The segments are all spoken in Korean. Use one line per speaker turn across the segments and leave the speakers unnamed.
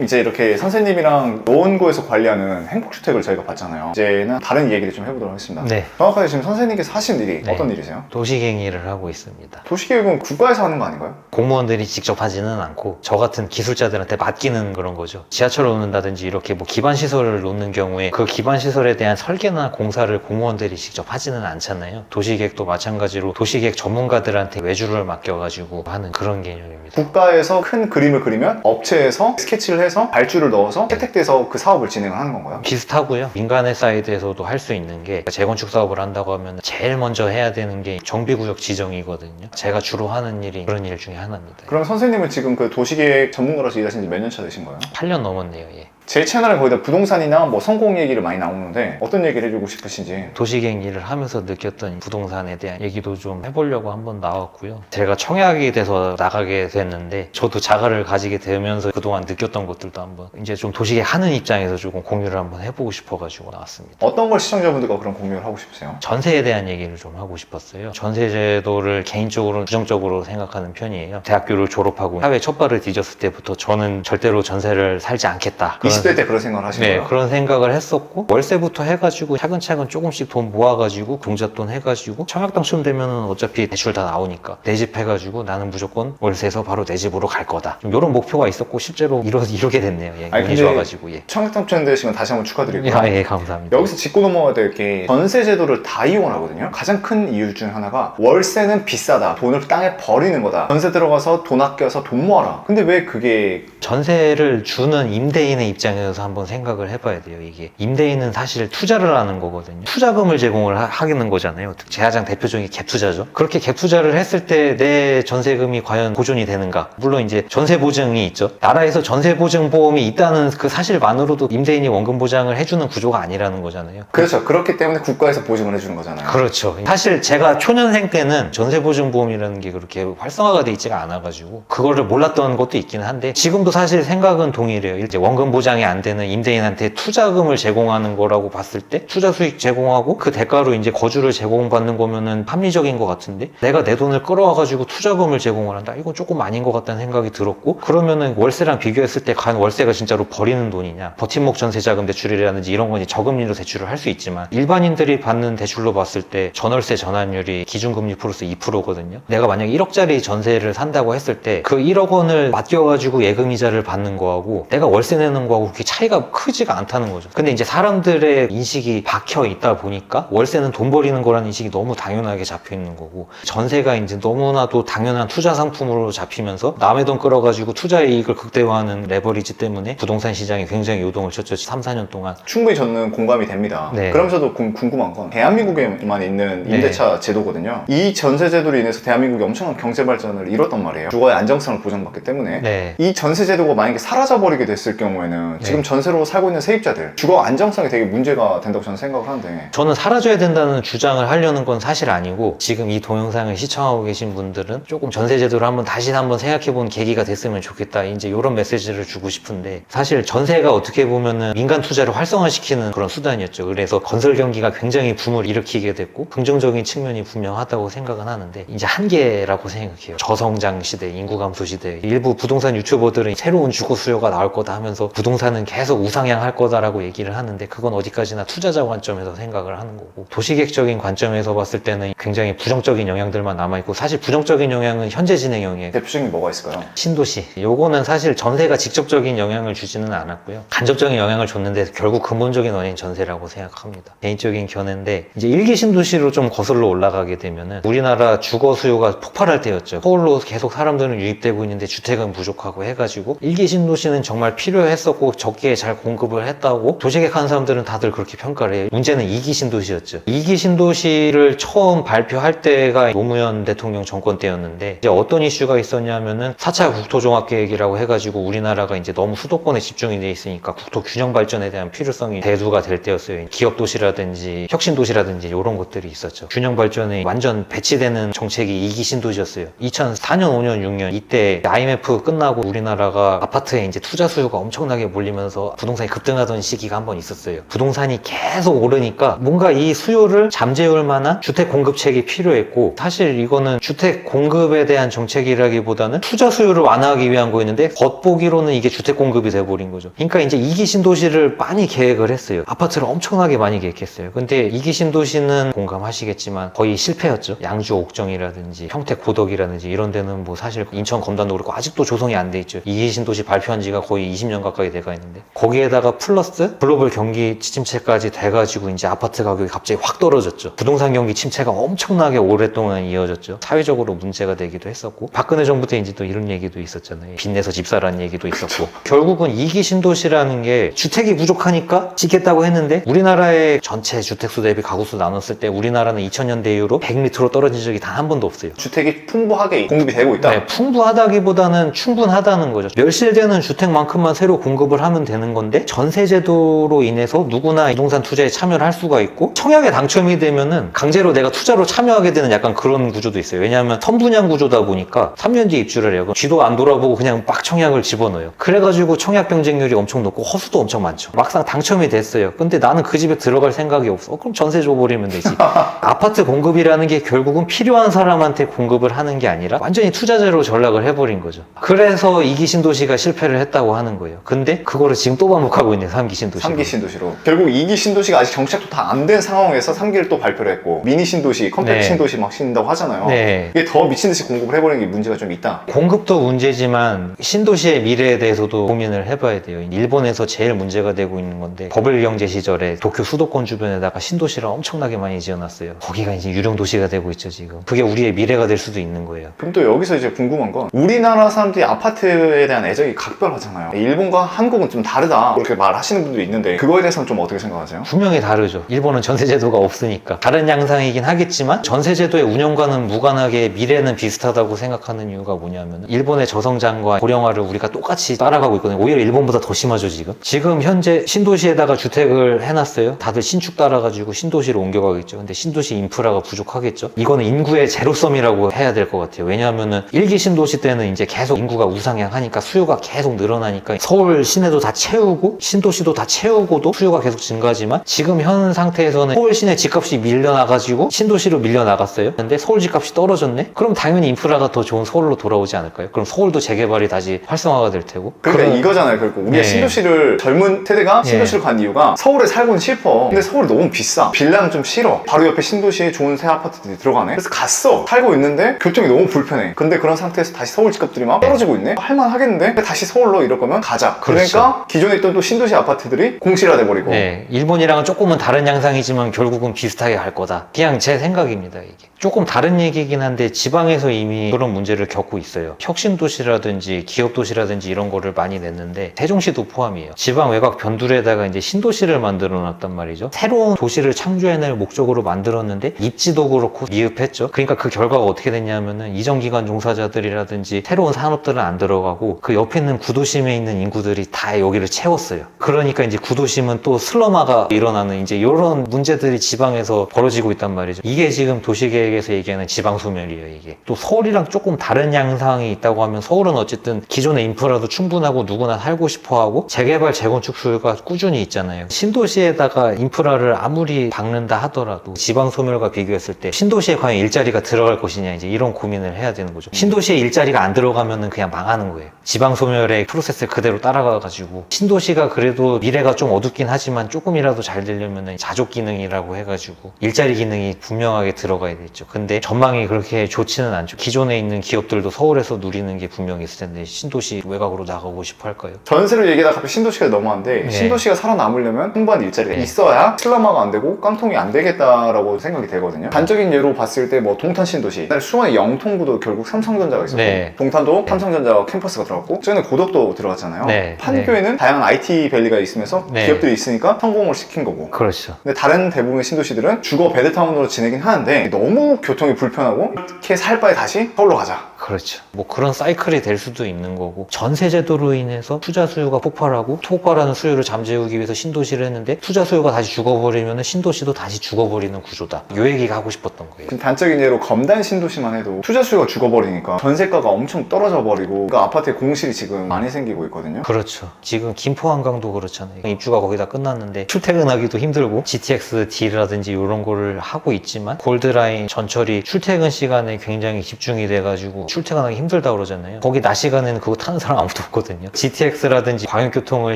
이제 이렇게 선생님이랑 노원구에서 관리하는 행복주택을 저희가 봤잖아요. 이제는 다른 얘기를 좀 해보도록 하겠습니다.
네.
정확하게 지금 선생님께서 하신 일이
네.
어떤 일이세요?
도시계획 일을 하고 있습니다.
도시계획은 국가에서 하는 거 아닌가요?
공무원들이 직접 하지는 않고 저 같은 기술자들한테 맡기는 그런 거죠. 지하철을 놓는다든지 이렇게 뭐 기반시설을 놓는 경우에 그 기반시설에 대한 설계나 공사를 공무원들이 직접 하지는 않잖아요. 도시계획도 마찬가지로 도시계획 전문가들한테 외주를 맡겨가지고 하는 그런 개념입니다.
국가에서 큰 그림을 그리면 업체에서 스케치를 해서 발주를 넣어서 채택돼서 그 사업을 진행을 하는 건가요?
비슷하고요. 민간의 사이드에서도 할 수 있는 게 재건축 사업을 한다고 하면 제일 먼저 해야 되는 게 정비구역 지정이거든요. 제가 주로 하는 일이 그런 일 중에 하나입니다.
그럼 선생님은 지금 그 도시계획 전문가로서 일하신 지 몇 년 차 되신 거예요?
8년 넘었네요. 예.
제 채널에 거의 다 부동산이나 뭐 성공 얘기를 많이 나오는데 어떤 얘기를 해주고 싶으신지.
도시계획 일을 하면서 느꼈던 부동산에 대한 얘기도 좀 해보려고 한번 나왔고요. 제가 청약이 돼서 나가게 됐는데 저도 자가를 가지게 되면서 그동안 느꼈던 것들도 한번 이제 좀 도시계획 하는 입장에서 조금 공유를 한번 해보고 싶어가지고 나왔습니다.
어떤 걸 시청자분들과 그런 공유를 하고 싶으세요?
전세에 대한 얘기를 좀 하고 싶었어요. 전세 제도를 개인적으로 부정적으로 생각하는 편이에요. 대학교를 졸업하고 사회 첫 발을 디뎠을 때부터 저는 절대로 전세를 살지 않겠다.
20대 때 그런 생각을 하신
네,
거예요?
그런 생각을 했었고 월세부터 해가지고 차근차근 조금씩 돈 모아가지고 종잣돈 해가지고 청약 당첨되면 어차피 대출 다 나오니까 내 집 해가지고 나는 무조건 월세에서 바로 내 집으로 갈 거다. 좀 이런 목표가 있었고 실제로 이루게 됐네요. 예,
아니,
운이
근데
좋아가지고 예.
청약 당첨되시면 다시 한번 축하드리고요.
예, 감사합니다.
여기서 짚고 넘어가야 될 게 전세 제도를 다 이용을 하거든요. 가장 큰 이유 중에 하나가 월세는 비싸다. 돈을 땅에 버리는 거다. 전세 들어가서 돈 아껴서 돈 모아라. 근데 왜 그게
전세를 주는 임대인의 입장에서 한번 생각을 해봐야 돼요. 이게 임대인은 사실 투자를 하는 거거든요. 투자금을 제공을 하겠는 거잖아요. 제가장 대표적인 갭투자죠. 그렇게 갭투자를 했을 때 내 전세금이 과연 보존이 되는가? 물론 이제 전세보증이 있죠. 나라에서 전세보증보험이 있다는 그 사실만으로도 임대인이 원금 보장을 해주는 구조가 아니라는 거잖아요.
그렇죠. 그렇기 때문에 국가에서 보증을 해주는 거잖아요.
그렇죠. 사실 제가 초년생 때는 전세보증보험이라는 게 그렇게 활성화가 돼 있지가 않아가지고 그거를 몰랐던 것도 있기는 한데 지금도 사실 생각은 동일해요. 이제 원금 보장이 안 되는 임대인한테 투자금을 제공하는 거라고 봤을 때 투자 수익 제공하고 그 대가로 이제 거주를 제공받는 거면은 합리적인 것 같은데 내가 내 돈을 끌어와가지고 투자금을 제공을 한다? 이건 조금 아닌 것 같다는 생각이 들었고 그러면은 월세랑 비교했을 때 과연 월세가 진짜로 버리는 돈이냐 버팀목 전세자금 대출이라든지 이런 건 이제 저금리로 대출을 할 수 있지만 일반인들이 받는 대출로 봤을 때 전월세 전환율이 기준금리 플러스 2%거든요. 내가 만약에 1억짜리 전세를 산다고 했을 때 그 1억 원을 맡겨가지고 예금이자를 받는 거하고 내가 월세 내는 거하고 그렇게 차이가 크지가 않다는 거죠. 근데 이제 사람들의 인식이 박혀 있다 보니까 월세는 돈 버리는 거라는 인식이 너무 당연하게 잡혀 있는 거고 전세가 이제 너무나도 당연한 투자 상품으로 잡히면서 남의 돈 끌어가지고 투자 이익을 극대화하는 레버리지 때문에 부동산 시장이 굉장히 요동을 쳤죠. 3, 4년 동안.
충분히 저는 공감이 됩니다.
네.
그러면서도 궁금한 건 대한민국에만 있는 임대차 제도거든요. 이 전세 제도로 인해서 대한민국이 엄청난 경제 발전을 이뤘단 말이에요. 주거의 안정성을 보장받기 때문에.
네.
이 전세 제도가 만약에 사라져버리게 됐을 경우에는 지금 전세로 살고 있는 세입자들 주거 안정성이 되게 문제가 된다고 저는 생각을 하는데
저는 사라져야 된다는 주장을 하려는 건 사실 아니고 지금 이 동영상을 시청하고 계신 분들은 조금 전세제도를 다시 한번 생각해본 계기가 됐으면 좋겠다 이제 이런 메시지를 주고 싶은데 사실 전세가 어떻게 보면은 민간 투자를 활성화시키는 그런 수단이었죠. 그래서 건설 경기가 굉장히 붐을 일으키게 됐고 긍정적인 측면이 분명하다고 생각은 하는데 이제 한계라고 생각해요. 저성장 시대, 인구 감소 시대 일부 부동산 유튜버들은 새로운 주거 수요가 나올 거다 하면서 부동산은 계속 우상향할 거다라고 얘기를 하는데 그건 어디까지나 투자자 관점에서 생각을 하는 거고 도시계획적인 관점에서 봤을 때는 굉장히 부정적인 영향들만 남아있고 사실 부정적인 영향은 현재 진행형이에요.
대표적인 게 뭐가 있을까요?
신도시 요거는 사실 전세가 직접적인 영향을 주지는 않았고요. 간접적인 영향을 줬는데 결국 근본적인 원인 전세라고 생각합니다. 개인적인 견해인데 이제 1기 신도시로 좀 거슬러 올라가게 되면은 우리나라 주거 수요가 폭발할 때였죠. 서울로 계속 사람들은 유입되고 있는데 주택은 부족하고 해가지고 1기 신도시는 정말 필요했었고 적게 잘 공급을 했다고 도시계획하는 사람들은 다들 그렇게 평가를 해요. 문제는 2기 신도시였죠. 2기 신도시를 처음 발표할 때가 노무현 대통령 정권 때였는데 이제 어떤 이슈가 있었냐면은 4차 국토종합계획이라고 해가지고 우리나라가 이제 너무 수도권에 집중이 돼 있으니까 국토 균형 발전에 대한 필요성이 대두가 될 때였어요. 기업 도시라든지 혁신 도시라든지 이런 것들이 있었죠. 균형 발전에 완전 배치되는 정책이 2기 신도시였어요. 2004년, 5년, 6년 이때 IMF 끝나고 우리나라가 아파트에 이제 투자 수요가 엄청나게 몰리면서 부동산이 급등하던 시기가 한 번 있었어요. 부동산이 계속 오르니까 뭔가 이 수요를 잠재울 만한 주택 공급책이 필요했고, 사실 이거는 주택 공급에 대한 정책이라기보다는 투자 수요를 완화하기 위한 거였는데 겉보기로는 이게 주택 공급이 돼버린 거죠. 그러니까 이제 2기 신도시를 많이 계획을 했어요. 아파트를 엄청나게 많이 계획했어요. 근데 2기 신도시는 공감하시겠지만 거의 실패였죠. 양주 옥정이라든지 평택 고덕이라든지 이런 데는 뭐 사실 인천 검단도 그렇고 아직도 조성이 안 돼 있죠. 2기 신도시 발표한 지가 거의 20년 가까이 돼가 있는데, 거기에다가 플러스 글로벌 경기 침체까지 돼가지고 이제 아파트 가격이 갑자기 확 떨어졌죠. 부동산 경기 침체가 엄청나게 오랫동안 이어졌죠. 사회적으로 문제가 되기도 했었고, 박근혜 정부 때 이제 또 이런 얘기도 있었잖아요. 빚내서 집 사라는 얘기도 있었고. 결국은 2기 신도시라는 게 주택이 부족하니까 짓겠다고 했는데, 우리나라의 전체 주택수 대비 가구수 나눴을 때 우리나라는 2000년대 이후로 100리터로 떨어진 적이 단 한 번도 없어요.
주택이 풍부하게 공급이 되고 있다.
네, 풍부하다기보다는 충분하다는 거죠. 멸실되는 주택만큼만 새로 공급을 하면 되는 건데, 전세제도로 인해서 누구나 부동산 투자에 참여를 할 수가 있고, 청약에 당첨이 되면은 강제로 내가 투자로 참여하게 되는 약간 그런 구조도 있어요. 왜냐하면 선분양 구조다 보니까 3년 뒤에 입주를 해요. 그럼 뒤도 안 돌아보고 그냥 막 청약을 집어넣어요. 그래가지고 청약 경쟁률이 엄청 높고 허수도 엄청 많죠. 막상 당첨이 됐어요. 근데 나는 그 집에 들어갈 생각이 없어. 그럼 전세 줘버리면 되지. 아파트 공급이라는 게 결국은 필요한 사람한테 공급을 하는 게 아니라 완전히 투자재로 전락을 해버린 거죠. 그래서 2기 신도시가 실패를 했다고 하는 거예요. 근데 그거를 지금 또 반복하고 있는 3기 신도시로.
3기 신도시로. 결국 2기 신도시가 아직 정책도 다 안 된 상황에서 3기를 또 발표를 했고, 미니 신도시, 컴팩트
네.
신도시 막 신다고 하잖아요.
네.
이게 더 미친 듯이 공급을 해버리는 게 문제가 좀 있다.
공급도 문제지만 신도시의 미래에 대해서도 고민을 해봐야 돼요. 일본에서 제일 문제가 되고 있는 건데, 버블 경제 시절에 도쿄 수도권 주변에다가 신도시를 엄청나게 많이 지어놨어요. 거기가 이제 유령 도시가 되고 있죠, 지금. 그게 우리의 미래가 될 수도 있는 거예요.
그럼 또 여기서 이제 궁금한 건, 우리나라 사람들이 아파트에 대한 애정이 각별하잖아요. 일본과 한국은 좀 다르다, 그렇게 말하시는 분들이 있는데, 그거에 대해서는 좀 어떻게 생각하세요?
분명히 다르죠. 일본은 전세제도가 없으니까. 다른 양상이긴 하겠지만 전세제도의 운영과는 무관하게 미래는 비슷하다고 생각하는 이유가 뭐냐면, 일본의 저성장과 고령화를 우리가 똑같이 따라가고 있거든요. 오히려 일본보다 더 심하죠, 지금. 지금 현재 신도시에다가 주택을 해놨어요. 다들 신축 따라가지고 신도시로 옮겨가겠죠. 근데 신도시 인프라가 부족하겠죠. 이거는 인구의 제로섬이라고 해야 될 것 같아요. 왜냐하면은 1기 신도시 때는 이제 계속 인구가 우상향하니까 수요가 계속 늘어나니까 서울 시내도 다 채우고 신도시도 다 채우고도 수요가 계속 증가하지만, 지금 현 상태에서는 서울 시내 집값이 밀려나가지고 신도시로 밀려나갔어요. 근데 서울 집값이 떨어졌네? 그럼 당연히 인프라가 더 좋은 서울로 돌아오지 않을까요? 그럼 서울도 재개발이 다시 활성화가 될 테고.
그러니까 이거잖아요, 결국. 우리가
네.
신도시를, 젊은 세대가
네.
신도시를 간 이유가 서울에 살고는 싶어. 근데 서울이 너무 비싸. 빌라는 좀 싫어. 바로 옆에 신도시에 좋은 새 아파트들이 들어가네. 그래서 갔어. 살고 있는데 교통이 너무 불편해. 근데 그런 상태에서 다시 서울 집값들이 막 떨어지고 있네? 할만하겠는데? 다시 서울로 이럴 거면 가자.
그렇죠.
그러니까 기존에 있던 또 신도시 아파트들이 공실화돼버리고.
네, 일본이랑은 조금은 다른 양상이지만 결국은 비슷하게 갈 거다. 그냥 제 생각입니다, 이게. 조금 다른 얘기긴 한데, 지방에서 이미 그런 문제를 겪고 있어요. 혁신도시라든지 기업도시라든지 이런 거를 많이 냈는데, 세종시도 포함이에요. 지방 외곽 변두리에다가 이제 신도시를 만들어 놨단 말이죠. 새로운 도시를 창조해낼 목적으로 만들었는데 입지도 그렇고 미흡했죠. 그러니까 그 결과가 어떻게 됐냐면은, 이전기관 종사자들이라든지 새로운 산업들은 안 들어가고 그 옆에 있는 구도심에 있는 인구들이 다 여기를 채웠어요. 그러니까 이제 구도심은 또 슬럼화가 일어나는 이제 이런 문제들이 지방에서 벌어지고 있단 말이죠. 이게 지금 도시계획에서 얘기하는 지방소멸이에요, 이게. 또 서울이랑 조금 다른 양상이 있다고 하면, 서울은 어쨌든 기존의 인프라도 충분하고 누구나 살고 싶어하고 재개발, 재건축 수요가 꾸준히 있잖아요. 신도시에다가 인프라를 아무리 박는다 하더라도 지방소멸과 비교했을 때 신도시에 과연 일자리가 들어갈 것이냐, 이제 이런 고민을 해야 되는 거죠. 신도시에 일자리가 안 들어가면은 그냥 망하는 거예요. 지방소멸의 프로세스를 그대로 따라가가지고. 신도시가 그래도 미래가 좀 어둡긴 하지만 조금이라도 잘 되려면은 자족 기능이라고 해가지고 일자리 기능이 분명하게 들어가야 되죠. 근데 전망이 그렇게 좋지는 않죠. 기존에 있는 기업들도 서울에서 누리는 게 분명히 있을 텐데 신도시 외곽으로 나가고 싶어 할까요?
전세를 얘기하다 갑자기 신도시가 넘어왔는데,
네.
신도시가 살아남으려면 풍부한 일자리가
네.
있어야 슬럼화가 안 되고 깡통이 안 되겠다라고 생각이 되거든요. 단적인 예로 봤을 때 뭐 동탄 신도시, 수원의 영통구도 결국 삼성전자가 있었고,
네.
동탄도 삼성전자 캠퍼스가 들어갔고, 최근에 고덕도 들어갔잖아요.
네.
판교에는 다양한 IT 밸리가 있으면서
네.
기업들이 있으니까 성공을 시킨 거고.
그렇죠.
근데 다른 대부분의 신도시들은 주거 베드타운으로 지내긴 하는데 너무 교통이 불편하고, 이렇게 살 바에 다시 서울로 가자.
그렇죠. 뭐 그런 사이클이 될 수도 있는 거고, 전세 제도로 인해서 투자 수요가 폭발하고 폭발하는 수요를 잠재우기 위해서 신도시를 했는데 투자 수요가 다시 죽어버리면 신도시도 다시 죽어버리는 구조다. 요 얘기가 하고 싶었던 거예요.
지금 단적인 예로 검단 신도시만 해도 투자 수요가 죽어버리니까 전세가가 엄청 떨어져 버리고 그 아파트에 공실이 지금 많이 생기고 있거든요.
그렇죠. 지금 김포 한강도 그렇잖아요. 입주가 거의 다 끝났는데 출퇴근하기도 힘들고 GTX D라든지 이런 거를 하고 있지만 골드라인 전철이 출퇴근 시간에 굉장히 집중이 돼가지고 출퇴근하기 힘들다 그러잖아요. 거기 낮 시간에는 그거 타는 사람 아무도 없거든요. GTX라든지 광역교통을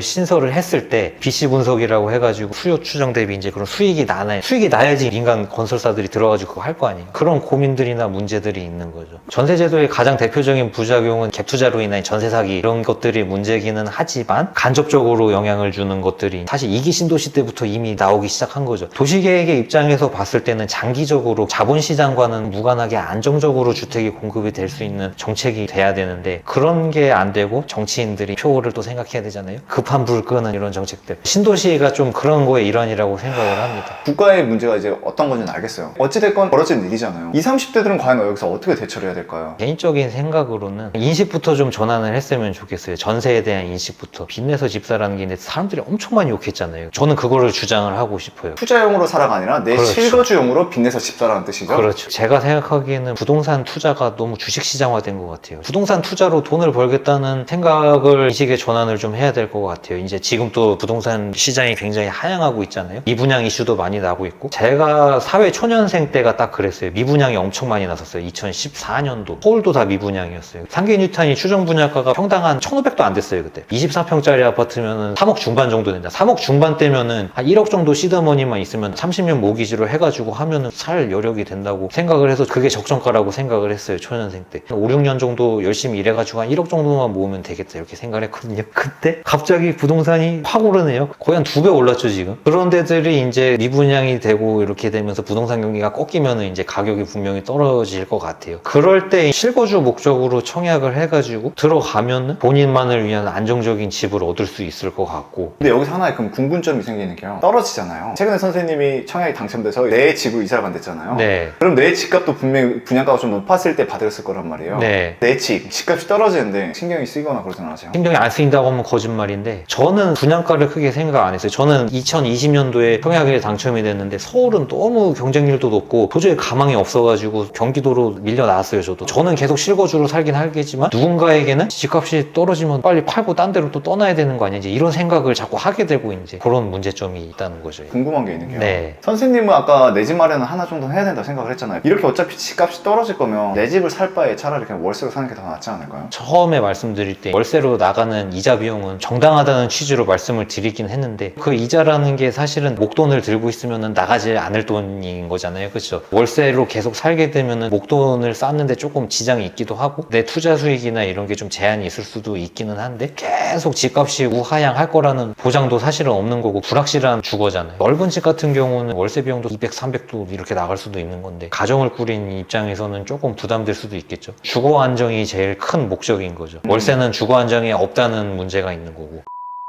신설을 했을 때 BC 분석이라고 해가지고 수요 추정 대비 이제 그런 수익이 나나요. 수익이 나야지 민간 건설사들이 들어가지고 그거 할 거 아니에요. 그런 고민들이나 문제들이 있는 거죠. 전세제도의 가장 대표적인 부작용은 갭 투자로 인한 전세 사기 이런 것들이 문제기는 하지만 간접적으로 영향을 주는 것들이 사실 2기 신도시 때부터 이미 나오기 시작한 거죠. 도시계획의 입장에서 봤을 때는 장기적으로 자본시장과는 무관하게 안정적으로 주택이 공급이 될 수 있는 정책이 돼야 되는데 그런 게 안 되고 정치인들이 표를 또 생각해야 되잖아요. 급한 불 끄는 이런 정책들. 신도시가 좀 그런 거의 일환이라고 생각을 합니다.
국가의 문제가 이제 어떤 건지는 알겠어요. 어찌됐건 벌어진 일이잖아요. 20, 30대들은 과연 여기서 어떻게 대처를 해야 될까요?
개인적인 생각으로는 인식부터 좀 전환을 했으면 좋겠어요. 전세에 대한 인식부터. 빚내서 집 사라는 게 있는데 사람들이 엄청 많이 욕했잖아요. 저는 그거를 주장을 하고 싶어요.
투자용으로 사라가 아니라 내
그렇죠.
실거주용으로 빚내서 집 사라는 뜻이죠?
그렇죠. 제가 생각하기에는 부동산 투자가 너무 주식시장화된 것 같아요. 부동산 투자로 돈을 벌겠다는 생각을 인식의 전환을 좀 해야 될 것 같아요. 이제 지금 또 부동산 시장이 굉장히 하향하고 있잖아요. 미분양 이슈도 많이 나고 있고 제가 사회 초년생 때가 딱 그랬어요. 미분양이 엄청 많이 났었어요. 2014년도 서울도 다 미분양이었어요. 상계뉴탄이 추정 분양가가 평당 한 1,500도 안 됐어요. 그때 24평짜리 아파트면은 3억 중반 정도 된다. 3억 중반 때면은 한 1억 정도 시드머니만 있으면 30년 모기지로 해가지고 하면은 살 여력이 된다고 생각을 해서 그게 적정가라고 생각을 했어요. 초년생 때 5, 6년 정도 열심히 일해가지고 한 1억 정도만 모으면 되겠다 이렇게 생각을 했거든요. 그때 갑자기 부동산이 확 오르네요. 거의 한 2배 올랐죠 지금. 그런 데들이 이제 미분양이 되고 이렇게 되면서 부동산 경기가 꺾이면은 이제 가격이 분명히 떨어질 것 같아요. 그럴 때 실거주 목적으로 청약을 해가지고 들어가면 본인만을 위한 안정적인 집을 얻을 수 있을 것 같고.
근데 여기서 하나의 그럼 궁금점이 생기는 게요. 떨어지잖아요. 최근에 선생님이 청약이 당첨돼서 내 집으로 이사를 간댔잖아요.
네.
그럼 내 집값도 분명히 분양가가 좀 높았을 때 받았을 거란 말이에요.
네.
내 집값이 떨어지는데 신경이 쓰이거나 그러진 않으세요?
신경이 안 쓰인다고 하면 거짓말인데 저는 분양가를 크게 생각 안 했어요. 저는 2020년도에 청약에 당첨이 됐는데 서울은 너무 경쟁률도 높고 도저히 가망이 없어가지고 경기도로 밀려 나왔어요. 저는 계속 실거주로 살긴 하겠지만 누군가에게는 집값이 떨어지면 빨리 팔고 딴 데로 또 떠나야 되는 거 아니야 이제 이런 생각을 자꾸 하게 되고 이제 그런 문제점이 있다는 거죠.
궁금한 게 있는 게요.
네.
선생님은 아까 내 집 마련은 하나 정도는 해야 된다 생각을 했잖아요. 이렇게 어차피 집값이 떨어질 거면 내 집을 살 바에 차라리 그냥 월세로 사는 게 더 낫지 않을까요?
처음에 말씀드릴 때 월세로 나가는 이자 비용은 정당하다는 취지로 말씀을 드리긴 했는데 그 이자라는 게 사실은 목돈을 들고 있으면 나가지 않을 돈인 거잖아요. 그렇죠? 월세로 계속 살게 되면 목돈을 쌓는데 조금 지장이 있기도 하고 내 투자 수익이나 이런 게 좀 제한이 있을 수도 있기는 한데 계속 집값이 우하향할 거라는 보장도 사실은 없는 거고 불확실한 주거잖아요. 넓은 집 같은 경우는 월세 비용도 200, 300도 이렇게 나갈 수도 있는 건데 가정을 꾸린 입장에서는 조금 부담될 수도 있겠죠. 주거 안정이 제일 큰 목적인 거죠. 월세는 주거 안정이 없다는 문제가 있는 거고.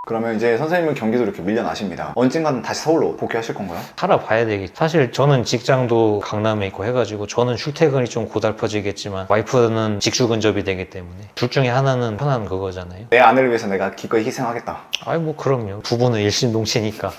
그러면 이제 선생님은 경기도 이렇게 밀려나십니다. 언젠가는 다시 서울로 복귀하실 건가요?
살아봐야 되겠죠. 사실 저는 직장도 강남에 있고 해가지고 저는 출퇴근이 좀 고달퍼지겠지만 와이프는 직주 근접이 되기 때문에 둘 중에 하나는 편한 그거잖아요.
내 아내를 위해서 내가 기꺼이 희생하겠다.
아이 뭐 그럼요. 부부는 일심동체니까.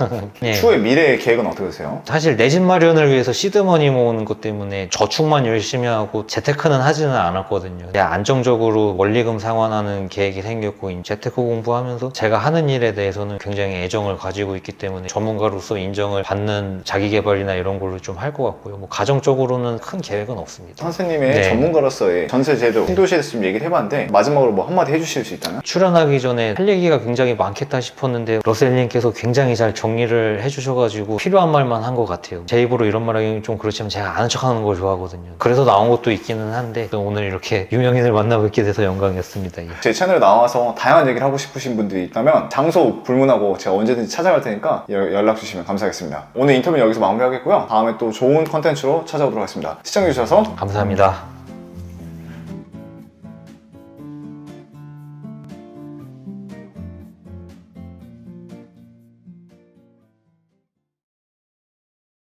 예.
추후에 미래의 계획은 어떻게 되세요?
사실 내 집 마련을 위해서 시드머니 모으는 것 때문에 저축만 열심히 하고 재테크는 하지는 않았거든요. 그냥 안정적으로 원리금 상환하는 계획이 생겼고 재테크 공부하면서 제가 하는 일에 대해서는 굉장히 애정을 가지고 있기 때문에 전문가로서 인정을 받는 자기개발이나 이런 거를 좀 할 것 같고요. 뭐 가정적으로는 큰 계획은 없습니다.
선생님의
네.
전문가로서의 전세제도 신도시에서 좀 얘기를 해봤는데 마지막으로 뭐 한마디 해주실 수 있다면?
출연하기 전에 할 얘기가 굉장히 많겠다 싶었는데 러셀님께서 굉장히 잘 정리를 해주셔가지고 필요한 말만 한 것 같아요. 제 입으로 이런 말하기는 좀 그렇지만 제가 아는 척하는 걸 좋아하거든요. 그래서 나온 것도 있기는 한데 오늘 이렇게 유명인을 만나뵙게 돼서 영광이었습니다. 예.
제 채널에 나와서 다양한 얘기를 하고 싶으신 분들이 있다면 장소 불문하고 제가 언제든지 찾아갈 테니까 연락 주시면 감사하겠습니다. 오늘 인터뷰는 여기서 마무리하겠고요. 다음에 또 좋은 컨텐츠로 찾아오도록 하겠습니다. 시청해주셔서
감사합니다.